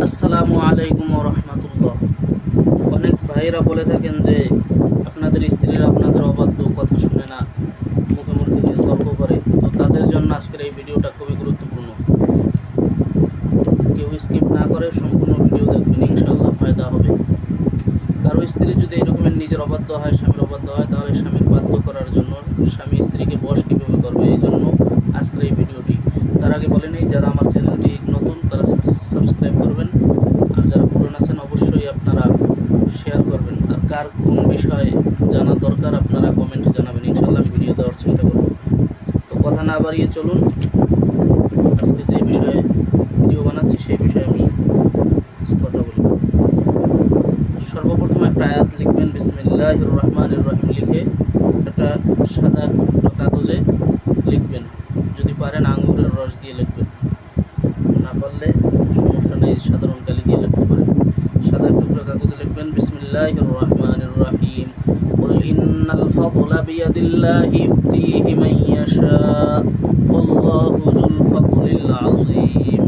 আসসালামু আলাইকুম ওয়া রাহমাতুল্লাহ। অনেক ভাইরা বলে থাকেন যে আপনাদের স্ত্রীরা আপনাদের অবাধ্য, কথা শুনে না, মুখে মুখে তর্ক করে। তো তাদের জন্য আজকের এই ভিডিওটা খুবই গুরুত্বপূর্ণ। কেউ স্কিপ না করে সম্পূর্ণ ভিডিও দেখবেন, ইনশাআল্লাহ ফায়দা হবে। কারো স্ত্রী যদি এরকমের নিজের অবাধ্য হয়, স্বামীর অবাধ্য হয়, তাহলে স্বামীর বাধ্য করার জন্য স্বামী স্ত্রীকে বশ কীভাবে করবে, এই জন্য আজকের এই ভিডিওটি। তার আগে বলে নেই, যারা আমার চ্যানেলটি নতুন তারা সাবস্ক্রাইব করবেন, আর যারা পুরনো আছেন অবশ্যই আপনারা শেয়ার করবেন। আর কার কোন বিষয়ে জানা দরকার আপনারা কমেন্টে জানাবেন, ইনশাআল্লাহ ভিডিও দেওয়ার চেষ্টা করব। তো কথা না বাড়িয়ে চলুন, আজকে যে বিষয়ে ভিডিও বানাচ্ছি সেই বিষয়ে আমি কিছু কথা বলি। সর্বপ্রথম একটা আয়াত লিখবেন, বিসমিল্লাহির রহমানির রহিম লিখে একটা সাদা কাগজে লিখবেন। যদি পারেন আঙ্গুরের রস দিয়ে লিখবেন, না পারলে সমস্যা নেই, সাধারণ কালি দিয়ে লিখতে পারেন। সাদা টুকরা কাগজে লিখবেন, বিসমিল্লাহির রহমানির রহিম, কুল ইন্নাল ফাদলা বিয়াদিল্লাহি ইউতিহি মান ইয়াশা ওয়াল্লাহু যুল ফাদলিল আযীম।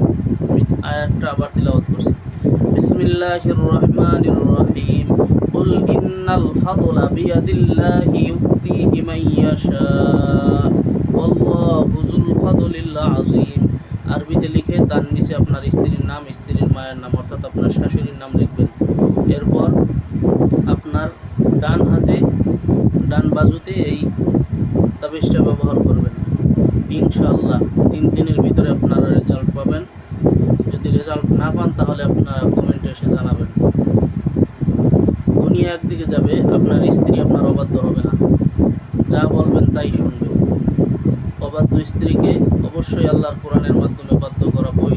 আয়াতটা আবার তিলাওয়াত করছি। বিসমিল্লাহির রহমানির রহিম, কুল ইন্নাল ফাদলা বিয়াদিল্লাহি ইউতিহি মান ইয়াশা ওয়াল্লাহু যুল ফাদলিল আযীম। আরবিতে লিখে তার নিচে আপনার স্ত্রীর নাম, স্ত্রীর মায়ের নাম অর্থাৎ আপনার শাশুড়ির নাম লিখবেন। এরপর আপনার ডান হাতে, ডান বাজুতে এই তাবিজটা ব্যবহার করবেন। ইনশাআল্লাহ 3 দিনের ভিতরে আপনারা রেজাল্ট পাবেন। যদি রেজাল্ট না পান তাহলে আপনারা কমেন্টে এসে জানাবেন। দুনিয়া একদিকে যাবে, আপনার স্ত্রী আপনার অবাধ্য হবে না, যা বলবেন তাই শুনবে। অবাধ্য স্ত্রীকে অবশ্যই আল্লাহর কোরআনের মাধ্যমে বাধ্য করা বই